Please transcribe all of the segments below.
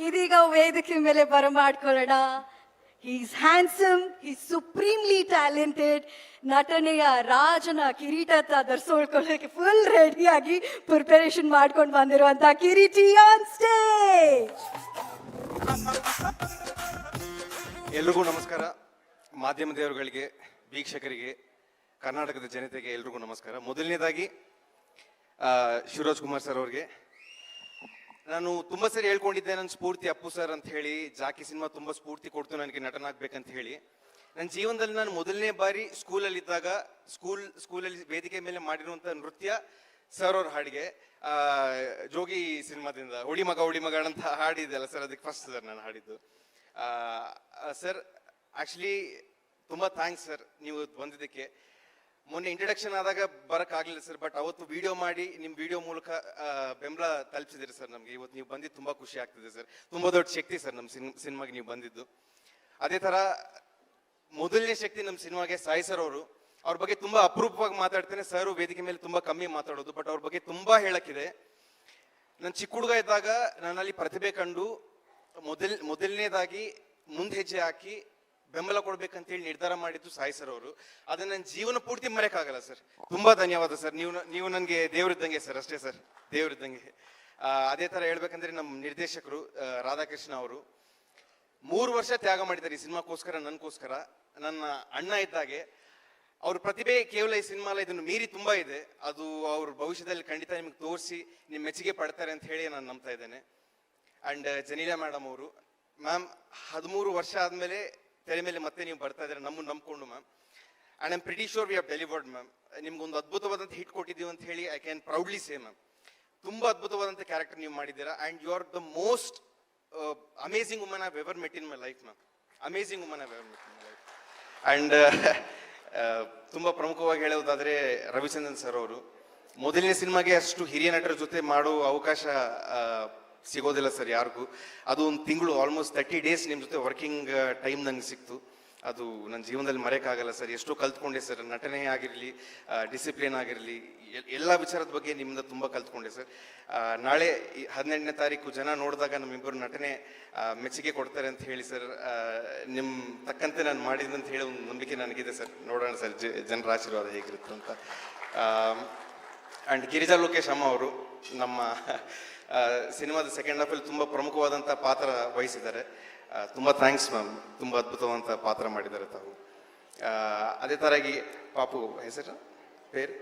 ಇದೀಗ ವೇದಿಕೆ ಮೇಲೆ ಬರಮಾಡ್ಕೊಳ್ಳೋಣ. Is handsome, is supremely talented. ನಟನೆಯ ರಾಜನ ಕಿರೀಟ ಧರಿಸೋಳ್ಕೊಳ್ಳೋಕೆ ಫುಲ್ ರೆಡಿಯಾಗಿ ಪ್ರಿಪರೇಷನ್ ಮಾಡ್ಕೊಂಡು ಬಂದಿರುವಂತ ಕಿರೀಟಿ ಆನ್ ಸ್ಟೇಜ್. ಎಲ್ರಿಗೂ ನಮಸ್ಕಾರ. ಮಾಧ್ಯಮ ದೇವರುಗಳಿಗೆ, ವೀಕ್ಷಕರಿಗೆ, ಕರ್ನಾಟಕದ ಜನತೆಗೆ ಎಲ್ರಿಗೂ ನಮಸ್ಕಾರ. ಮೊದಲನೇದಾಗಿ ಶಿವರಾಜ್ ಕುಮಾರ್ ಸರ್ ಅವ್ರಿಗೆ ನಾನು ತುಂಬಾ ಸರಿ ಹೇಳ್ಕೊಂಡಿದ್ದೆ, ನನ್ನ ಸ್ಫೂರ್ತಿ ಅಪ್ಪು ಸರ್ ಅಂತ ಹೇಳಿ. ಜಾಕಿ ಸಿನಿಮಾ ತುಂಬಾ ಸ್ಫೂರ್ತಿ ಕೊಡ್ತು ನನಗೆ ನಟನಾಗ್ಬೇಕಂತ ಹೇಳಿ. ನನ್ನ ಜೀವನದಲ್ಲಿ ನಾನು ಮೊದಲನೇ ಬಾರಿ ಸ್ಕೂಲಲ್ಲಿ ಇದ್ದಾಗ ಸ್ಕೂಲಲ್ಲಿ ವೇದಿಕೆ ಮೇಲೆ ಮಾಡಿರುವಂಥ ನೃತ್ಯ ಸರ್ ಅವ್ರ ಹಾಡಿಗೆ, ಜೋಗಿ ಸಿನಿಮಾದಿಂದ ಒಡಿ ಮಗ ಅಂತ ಹಾಡಿದ್ದೆಲ್ಲ ಸರ್, ಅದಕ್ಕೆ ಫಸ್ಟ್ ಸರ್ ನಾನು ಹಾಡಿದ್ದು. ಸರ್ ಆಕ್ಚುಲಿ ತುಂಬಾ ಥ್ಯಾಂಕ್ಸ್ ಸರ್ ನೀವು ಬಂದಿದ್ದಕ್ಕೆ. ಮೊನ್ನೆ ಇಂಟ್ರಡಕ್ಷನ್ ಆದಾಗ ಬರೋಕ್ಕಾಗಲಿಲ್ಲ ಸರ್, ಬಟ್ ಅವತ್ತು ವಿಡಿಯೋ ಮಾಡಿ ನಿಮ್ಮ ವಿಡಿಯೋ ಮೂಲಕ ಬೆಂಬಲ ತಲುಪಿಸಿದಿರಿ ಸರ್ ನಮಗೆ. ಇವತ್ತು ನೀವು ಬಂದಿದ್ದು ತುಂಬಾ ಖುಷಿ ಆಗ್ತಿದೆ ಸರ್. ತುಂಬಾ ದೊಡ್ಡ ಶಕ್ತಿ ಸರ್ ನಮ್ಮ ಸಿನಿಮಾಗೆ ನೀವು ಬಂದಿದ್ದು. ಅದೇ ತರ ಮೊದಲನೇ ಶಕ್ತಿ ನಮ್ಮ ಸಿನಿಮಾಗೆ ಸಾಯಿ ಸರ್ ಅವರು. ಅವ್ರ ಬಗ್ಗೆ ತುಂಬಾ ಅಪರೂಪವಾಗಿ ಮಾತಾಡ್ತೇನೆ ಸರ್. ವೇದಿಕೆ ಮೇಲೆ ತುಂಬಾ ಕಮ್ಮಿ ಮಾತಾಡೋದು, ಬಟ್ ಅವ್ರ ಬಗ್ಗೆ ತುಂಬಾ ಹೇಳಕ್ಕಿದೆ. ನಾನು ಚಿಕ್ಕ ಹುಡುಗ ಇದ್ದಾಗ ನನ್ನಲ್ಲಿ ಪ್ರತಿಭೆ ಕಂಡು ಮೊದಲನೇದಾಗಿ ಮುಂದೆ ಹೆಜ್ಜೆ ಹಾಕಿ ಬೆಂಬಲ ಕೊಡ್ಬೇಕಂತೇಳಿ ನಿರ್ಧಾರ ಮಾಡಿದ್ದು ಸಾಯಿ ಸರ್ ಅವರು. ಅದನ್ನ ನನ್ನ ಜೀವನ ಪೂರ್ತಿ ಮರೆಯಕ್ಕಾಗಲ್ಲ ಸರ್. ತುಂಬಾ ಧನ್ಯವಾದ ಸರ್. ನೀವು ನನಗೆ ದೇವರಿದ್ದಂಗೆ ಸರ್, ಅಷ್ಟೇ ಸರ್, ದೇವರಿದ್ದಂಗೆ. ಅದೇ ತರ ಹೇಳ್ಬೇಕಂದ್ರೆ ನಮ್ಮ ನಿರ್ದೇಶಕರು ರಾಧಾಕೃಷ್ಣ ಅವರು 3 ವರ್ಷ ತ್ಯಾಗ ಮಾಡಿದ್ದಾರೆ ಈ ಸಿನಿಮಾಕ್ಕೋಸ್ಕರ, ನನಗೋಸ್ಕರ. ನನ್ನ ಅಣ್ಣ ಇದ್ದಾಗೆ ಅವ್ರ ಪ್ರತಿಭೆ ಕೇವಲ ಈ ಸಿನಿಮಾಲ ಇದನ್ನು ಮೀರಿ ತುಂಬಾ ಇದೆ. ಅದು ಅವ್ರ ಭವಿಷ್ಯದಲ್ಲಿ ಖಂಡಿತ ನಿಮ್ಗೆ ತೋರಿಸಿ ನಿಮ್ ಮೆಚ್ಚುಗೆ ಪಡ್ತಾರೆ ಅಂತ ಹೇಳಿ ನಾನು ನಂಬ್ತಾ ಇದ್ದೇನೆ. ಅಂಡ್ ಜನೀಲಾ ಮೇಡಮ್ ಅವರು, ಮ್ಯಾಮ್ 13 ವರ್ಷ ಆದ್ಮೇಲೆ ತೆರೆ ಮೇಲೆ ಮತ್ತೆ ನೀವು ಬರ್ತಾ ಇದ್ದಾರೆ ನಮ್ಮನ್ನು ನಂಬ್ಕೊಂಡು ma'am. And I'm pretty sure we have delivered ma'am. ನಿಮ್ಗೊಂದು ಅದ್ಭುತವಾದಂಥ ಹಿಟ್ ಕೊಟ್ಟಿದ್ದೀವಿ ಅಂತ ಹೇಳಿ I can proudly say ma'am. ತುಂಬಾ ಅದ್ಭುತವಾದಂಥ ಕ್ಯಾರೆಕ್ಟರ್ ನೀವು ಮಾಡಿದ್ದೀರಾ. And you are the most amazing woman I have ever met in my life ma'am. Amazing woman I have ever met in my life. And ತುಂಬಾ ಪ್ರಮುಖವಾಗಿ ಹೇಳೋದಾದ್ರೆ Ravichandran sir ಅವರು. ಮೊದಲನೇ ಸಿನಿಮಾಗೆ ಅಷ್ಟು ಹಿರಿಯ ನಟರ ಜೊತೆ ಮಾಡೋ ಅವಕಾಶ ಸಿಗೋದಿಲ್ಲ ಸರ್ ಯಾರಿಗೂ. ಅದು ಒಂದು ತಿಂಗಳು, ಆಲ್ಮೋಸ್ಟ್ 30 days ನಿಮ್ಮ ಜೊತೆ ವರ್ಕಿಂಗ್ ಟೈಮ್ ನಂಗೆ ಸಿಕ್ತು. ಅದು ನನ್ನ ಜೀವನದಲ್ಲಿ ಮರೆಯೋಕ್ಕಾಗಲ್ಲ ಸರ್. ಎಷ್ಟೋ ಕಲ್ತ್ಕೊಂಡೆ ಸರ್. ನಟನೆ ಆಗಿರಲಿ, ಡಿಸಿಪ್ಲಿನ್ ಆಗಿರಲಿ, ಎಲ್ಲ ವಿಚಾರದ ಬಗ್ಗೆ ನಿಮ್ಮಿಂದ ತುಂಬ ಕಲ್ತ್ಕೊಂಡೆ ಸರ್. ನಾಳೆ 18ನೇ ತಾರೀಕು ಜನ ನೋಡಿದಾಗ ನಮ್ಮಿಬ್ಬರು ನಟನೆ ಮೆಚ್ಚುಗೆ ಕೊಡ್ತಾರೆ ಅಂತ ಹೇಳಿ ಸರ್, ನಿಮ್ಮ ತಕ್ಕಂತೆ ನಾನು ಮಾಡಿದಂತ ಹೇಳಿ ಒಂದು ನಂಬಿಕೆ ನನಗಿದೆ ಸರ್. ನೋಡೋಣ ಸರ್ ಜನರ ಆಶೀರ್ವಾದ ಹೇಗಿರುತ್ತೆ ಅಂತ. ಆ್ಯಂಡ್ ಗಿರಿಜಾ ಲೋಕೇಶ್ ಅಮ್ಮ ಅವರು ನಮ್ಮ ಸಿನಿಮಾದ ಸೆಕೆಂಡ್ ಹಾಫಲ್ಲಿ ತುಂಬ ಪ್ರಮುಖವಾದಂಥ ಪಾತ್ರ ವಹಿಸಿದ್ದಾರೆ. ತುಂಬ ಥ್ಯಾಂಕ್ಸ್ ಮ್ಯಾಮ್. ತುಂಬ ಅದ್ಭುತವಾದಂಥ ಪಾತ್ರ ಮಾಡಿದ್ದಾರೆ ತಾವು. ಅದೇ ಥರಾಗಿ ಪಾಪು ಹೆಸರು ಪೇರು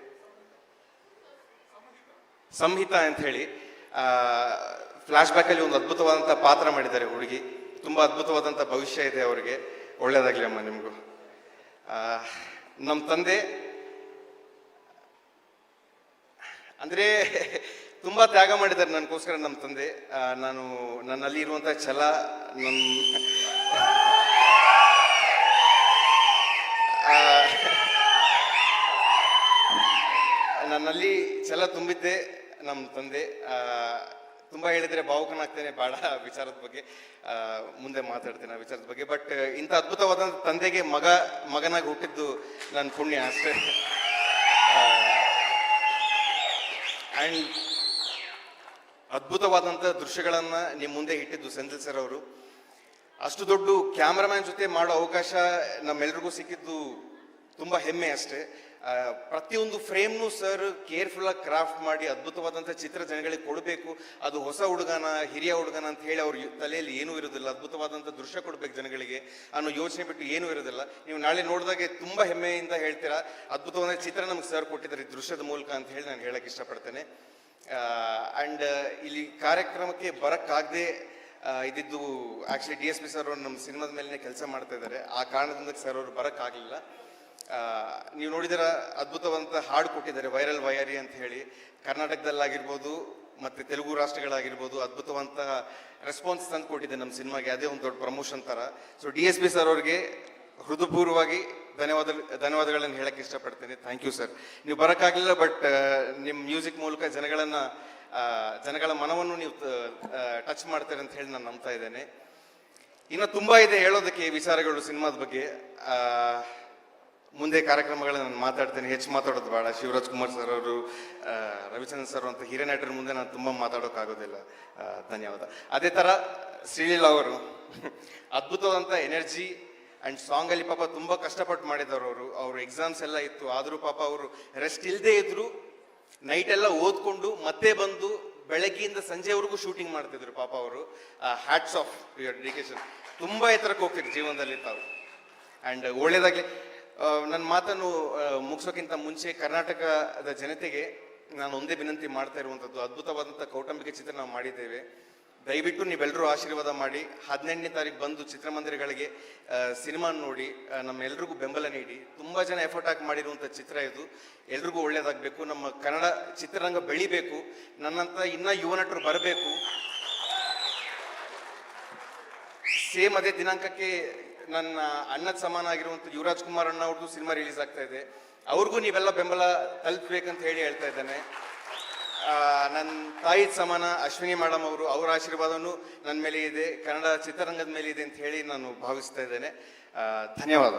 ಸಂಹಿತಾ ಅಂತ ಹೇಳಿ ಫ್ಲಾಶ್ ಬ್ಯಾಕಲ್ಲಿ ಒಂದು ಅದ್ಭುತವಾದಂಥ ಪಾತ್ರ ಮಾಡಿದ್ದಾರೆ ಹುಡುಗಿ. ತುಂಬ ಅದ್ಭುತವಾದಂಥ ಭವಿಷ್ಯ ಇದೆ ಅವರಿಗೆ. ಒಳ್ಳೇದಾಗಲಿ ಅಮ್ಮ ನಿಮಗೂ. ನಮ್ಮ ತಂದೆ ಅಂದರೆ ತುಂಬಾ ತ್ಯಾಗ ಮಾಡಿದ್ದಾರೆ ನನಗೋಸ್ಕರ ನಮ್ಮ ತಂದೆ. ನನ್ನಲ್ಲಿ ಇರುವಂಥ ಛಲ, ನನ್ನಲ್ಲಿ ಛಲ ತುಂಬಿದ್ದೆ ನಮ್ಮ ತಂದೆ. ತುಂಬ ಹೇಳಿದರೆ ಭಾವುಕನಾಗ್ತೇನೆ ಭಾಳ ವಿಚಾರದ ಬಗ್ಗೆ, ಮುಂದೆ ಮಾತಾಡ್ತೇನೆ ಆ ವಿಚಾರದ ಬಗ್ಗೆ. ಬಟ್ ಇಂಥ ಅದ್ಭುತವಾದಂಥ ತಂದೆಗೆ ಮಗನಾಗಿ ಹುಟ್ಟಿದ್ದು ನನ್ನ ಪುಣ್ಯ ಅಷ್ಟೇ. ಆ್ಯಂಡ್ ಅದ್ಭುತವಾದಂಥ ದೃಶ್ಯಗಳನ್ನು ನಿಮ್ಮ ಮುಂದೆ ಇಟ್ಟಿದ್ದು ಸೆಂಥಿಲ್ ಸರ್ ಅವರು. ಅಷ್ಟು ದೊಡ್ಡ ಕ್ಯಾಮ್ರಾಮ್ಯಾನ್ ಜೊತೆ ಮಾಡೋ ಅವಕಾಶ ನಮ್ಮೆಲ್ರಿಗೂ ಸಿಕ್ಕಿದ್ದು ತುಂಬ ಹೆಮ್ಮೆ ಅಷ್ಟೇ. ಪ್ರತಿಯೊಂದು ಫ್ರೇಮ್ನು ಸರ್ ಕೇರ್ಫುಲ್ಲಾಗಿ ಕ್ರಾಫ್ಟ್ ಮಾಡಿ ಅದ್ಭುತವಾದಂಥ ಚಿತ್ರ ಜನಗಳಿಗೆ ಕೊಡಬೇಕು. ಅದು ಹೊಸ ಹುಡುಗನ, ಹಿರಿಯ ಹುಡುಗನ ಅಂತ ಹೇಳಿ ಅವ್ರ ತಲೆಯಲ್ಲಿ ಏನೂ ಇರೋದಿಲ್ಲ. ಅದ್ಭುತವಾದಂಥ ದೃಶ್ಯ ಕೊಡ್ಬೇಕು ಜನಗಳಿಗೆ ಅನ್ನೋ ಯೋಚನೆ ಬಿಟ್ಟು ಏನೂ ಇರೋದಿಲ್ಲ. ನೀವು ನಾಳೆ ನೋಡಿದಾಗೆ ತುಂಬ ಹೆಮ್ಮೆಯಿಂದ ಹೇಳ್ತೀರಾ, ಅದ್ಭುತವಾದ ಚಿತ್ರ ನಮ್ಗೆ ಸರ್ ಕೊಟ್ಟಿದ್ದಾರೆ ದೃಶ್ಯದ ಮೂಲಕ ಅಂತ ಹೇಳಿ ನಾನು ಹೇಳಕ್ಕೆ ಇಷ್ಟಪಡ್ತೇನೆ. ಆ್ಯಂಡ್ ಇಲ್ಲಿ ಕಾರ್ಯಕ್ರಮಕ್ಕೆ ಬರೋಕ್ಕಾಗದೆ ಇದ್ದಿದ್ದು ಆ್ಯಕ್ಚುಲಿ DSP ಸರ್ ಅವರು ನಮ್ಮ ಸಿನಿಮಾದ ಮೇಲೆ ಕೆಲಸ ಮಾಡ್ತಾ ಇದ್ದಾರೆ. ಆ ಕಾರಣದಿಂದ ಸರ್ ಅವರು ಬರೋಕ್ಕಾಗಲಿಲ್ಲ. ನೀವು ನೋಡಿದಿರ ಅದ್ಭುತವಾದಂಥ ಹಾಡು ಕೊಟ್ಟಿದ್ದಾರೆ, ವೈರಲ್ ವೈರಿ ಅಂತ ಹೇಳಿ. ಕರ್ನಾಟಕದಲ್ಲಾಗಿರ್ಬೋದು ಮತ್ತು ತೆಲುಗು ರಾಷ್ಟ್ರಗಳಾಗಿರ್ಬೋದು ಅದ್ಭುತವಂತ ರೆಸ್ಪಾನ್ಸ್ ತಂದು ಕೊಟ್ಟಿದೆ ನಮ್ಮ ಸಿನಿಮಾಗೆ. ಅದೇ ಒಂದು ದೊಡ್ಡ ಪ್ರಮೋಷನ್ ಥರ. ಸೊ DSP ಸರ್ ಅವ್ರಿಗೆ ಹೃದಯಪೂರ್ವವಾಗಿ ಧನ್ಯವಾದಗಳನ್ನು ಹೇಳಕ್ಕೆ ಇಷ್ಟಪಡ್ತೇನೆ. Thank you sir. ನೀವು ಬರೋಕ್ಕಾಗಲಿಲ್ಲ, ಬಟ್ ನಿಮ್ಮ ಮ್ಯೂಸಿಕ್ ಮೂಲಕ ಜನಗಳ ಮನವನ್ನು ನೀವು ಟಚ್ ಮಾಡ್ತಾರೆ ಅಂತ ಹೇಳಿ ನಾನು ನಂಬ್ತಾ ಇದ್ದೇನೆ. ಇನ್ನು ತುಂಬ ಇದೆ ಹೇಳೋದಕ್ಕೆ ವಿಚಾರಗಳು ಸಿನಿಮಾದ ಬಗ್ಗೆ. ಮುಂದೆ ಕಾರ್ಯಕ್ರಮಗಳಲ್ಲಿ ನಾನು ಮಾತಾಡ್ತೇನೆ, ಹೆಚ್ಚು ಮಾತಾಡೋದು ಬೇಡ. ಶಿವರಾಜ್ ಕುಮಾರ್ ಸರ್ ಅವರು, ರವಿಚಂದ್ರನ್ ಸರ್ ಅಂತ ಹಿರಿಯ ನಟರ ಮುಂದೆ ನಾನು ತುಂಬ ಮಾತಾಡೋಕ್ಕಾಗೋದಿಲ್ಲ. ಧನ್ಯವಾದ. ಅದೇ ಥರ ಶ್ರೀಲೀಲಾ ಅವರು ಅದ್ಭುತವಾದಂಥ ಎನರ್ಜಿ ಆ್ಯಂಡ್ ಸಾಂಗಲ್ಲಿ ಪಾಪ ತುಂಬ ಕಷ್ಟಪಟ್ಟು ಮಾಡಿದವರು. ಅವರು ಎಕ್ಸಾಮ್ಸ್ ಎಲ್ಲ ಇತ್ತು, ಆದರೂ ಪಾಪ ಅವರು ರೆಸ್ಟ್ ಇಲ್ಲದೆ ಇದ್ರು, ನೈಟ್ ಎಲ್ಲ ಓದ್ಕೊಂಡು ಮತ್ತೆ ಬಂದು ಬೆಳಗ್ಗೆಯಿಂದ ಸಂಜೆವರೆಗೂ ಶೂಟಿಂಗ್ ಮಾಡ್ತಿದ್ರು ಪಾಪ ಅವರು. Hats off your dedication. ತುಂಬ ಎತ್ತರಕ್ಕೆ ಹೋಗ್ತಿದ್ರು ಜೀವನದಲ್ಲಿ ತಾವು. ಆ್ಯಂಡ್ ಒಳ್ಳೇದಾಗಲಿ. ನನ್ನ ಮಾತನ್ನು ಮುಗಿಸೋಕ್ಕಿಂತ ಮುಂಚೆ ಕರ್ನಾಟಕದ ಜನತೆಗೆ ನಾನು ಒಂದೇ ವಿನಂತಿ ಮಾಡ್ತಾ ಇರುವಂಥದ್ದು, ಅದ್ಭುತವಾದಂಥ ಕೌಟುಂಬಿಕ ಚಿತ್ರ ನಾವು ಮಾಡಿದ್ದೇವೆ. ದಯವಿಟ್ಟು ನೀವೆಲ್ಲರೂ ಆಶೀರ್ವಾದ ಮಾಡಿ 18ನೇ ತಾರೀಕು ಬಂದು ಚಿತ್ರಮಂದಿರಗಳಿಗೆ ಸಿನಿಮಾ ನೋಡಿ ನಮ್ಮೆಲ್ರಿಗೂ ಬೆಂಬಲ ನೀಡಿ. ತುಂಬ ಜನ ಎಫರ್ಟ್ ಹಾಕಿ ಮಾಡಿರುವಂಥ ಚಿತ್ರ ಇದು. ಎಲ್ರಿಗೂ ಒಳ್ಳೇದಾಗಬೇಕು, ನಮ್ಮ ಕನ್ನಡ ಚಿತ್ರರಂಗ ಬೆಳಿಬೇಕು, ನನ್ನಂತ ಇನ್ನೂ ಯುವ ನಟರು ಬರಬೇಕು. ಸೇಮ್ ಅದೇ ದಿನಾಂಕಕ್ಕೆ ನನ್ನ ಅಣ್ಣದ ಸಮಾನ ಆಗಿರುವಂಥ ಯುವರಾಜ್ ಕುಮಾರ್ ಅಣ್ಣ ಅವ್ರದ್ದು ಸಿನಿಮಾ ರಿಲೀಸ್ ಆಗ್ತಾ ಇದೆ. ಅವ್ರಿಗೂ ನೀವೆಲ್ಲ ಬೆಂಬಲ ತಲುಪಬೇಕಂತ ಹೇಳ್ತಾ ಇದ್ದೇನೆ. ನನ್ನ ತಾಯಿ ಸಮಾನ ಅಶ್ವಿನಿ ಮೇಡಮ್ ಅವರು, ಅವರ ಆಶೀರ್ವಾದನೂ ನನ್ನ ಮೇಲೆ ಇದೆ, ಕನ್ನಡ ಚಿತ್ರರಂಗದ ಮೇಲೆ ಇದೆ ಅಂತ ಹೇಳಿ ನಾನು ಭಾವಿಸ್ತಾ ಇದ್ದೇನೆ. ಧನ್ಯವಾದ.